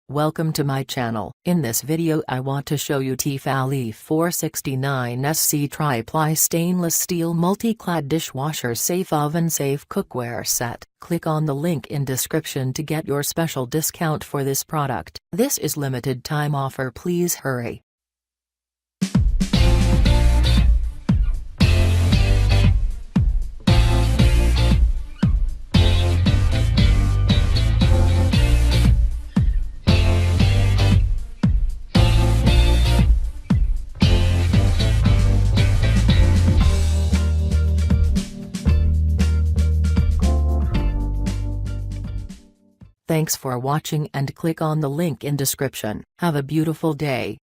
Welcome to my channel. In this video I want to show you T-fal E469SC Tri-ply stainless steel multi-clad dishwasher safe oven safe cookware set. Click on the link in description to get your special discount for this product. This is limited time offer, please hurry. Thanks for watching and click on the link in description. Have a beautiful day.